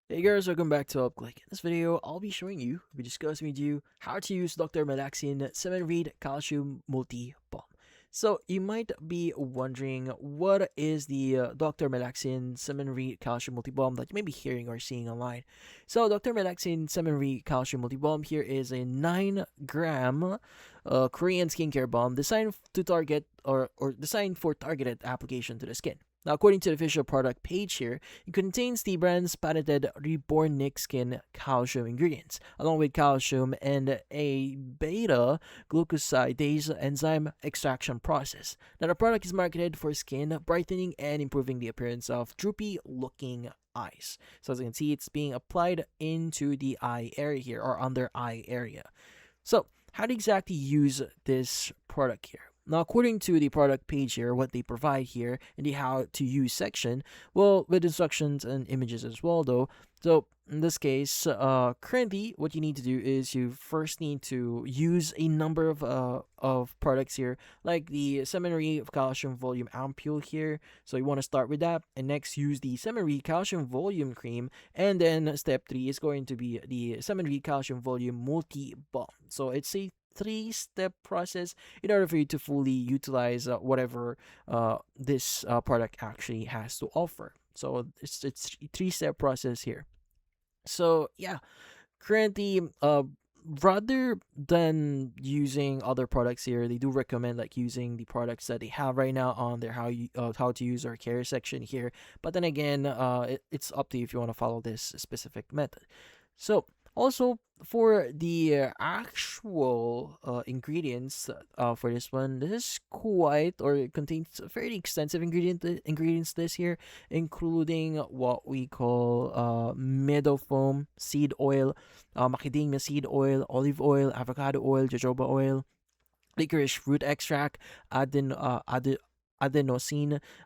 Hey guys, welcome back to UpClick. In this video, I'll be showing you, discussing with you how to use Dr. Melaxin Cemenrete Calcium Multi Balm. So you might be wondering what is the Dr. Melaxin Cemenrete Calcium Multi Balm that you may be hearing or seeing online. So Dr. Melaxin Cemenrete Calcium Multi Balm here is a 9-gram Korean skincare balm designed to target or designed for targeted application to the skin. Now, according to the official product page here, it contains the brand's patented Reborn Nick Skin calcium ingredients, along with calcium and a beta glucosidase enzyme extraction process. Now, the product is marketed for skin brightening and improving the appearance of droopy looking eyes. So, as you can see, it's being applied into the eye area here or under eye area. So, how to exactly use this product here? Now, according to the product page here, what they provide here in the how to use section, well, with instructions and images as well, though. So, in this case, currently, what you need to do is you first need to use a number of products here, like the Cemenrete Calcium Volume Ampule here. So, you want to start with that, and next use the Cemenrete Calcium Volume Cream, and then step 3 is going to be the Cemenrete Calcium Volume Multi Balm. So, it's a 3-step process in order for you to fully utilize whatever this product actually has to offer. So it's a 3-step process here. So yeah, currently rather than using other products here, they do recommend like using the products that they have right now on their how to use our care section here. But then again, it's up to you if you want to follow this specific method. So also for the actual ingredients for this one, this is quite or it contains a fairly extensive ingredients list here, including what we call meadow foam, seed oil, macadamia seed oil, olive oil, avocado oil, jojoba oil, licorice root extract, adenosine,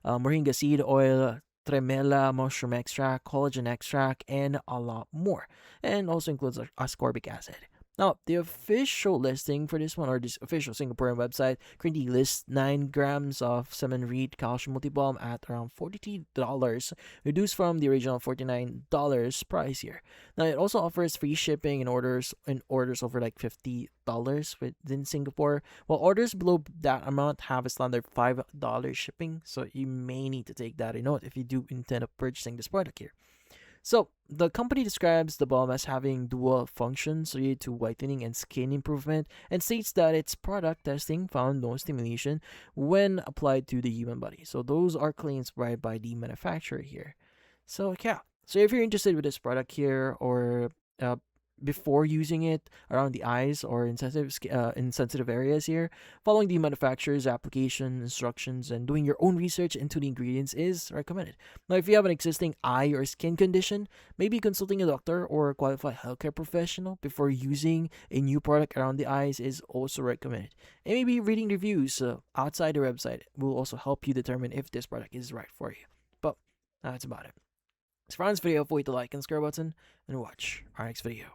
moringa seed oil, tremella mushroom extract, collagen extract, and a lot more. And also includes ascorbic acid. Now, the official listing for this one, or this official Singaporean website, currently lists 9 grams of Cemenrete Calcium Multibalm at around $43, reduced from the original $49 price here. Now, it also offers free shipping in orders over like $50 within Singapore, while orders below that amount have a standard $5 shipping. So you may need to take that in note if you do intend of purchasing this product here. So, the company describes the balm as having dual functions related to whitening and skin improvement and states that its product testing found no stimulation when applied to the human body. So, those are claims provided by the manufacturer here. So, yeah. So, if you're interested with this product here or before using it around the eyes or in sensitive areas here, following the manufacturer's application instructions and doing your own research into the ingredients is recommended. Now, if you have an existing eye or skin condition, maybe consulting a doctor or a qualified healthcare professional before using a new product around the eyes is also recommended. And maybe reading reviews outside the website will also help you determine if this product is right for you. But that's about it. So for this video, feel free to like and subscribe button and watch our next video.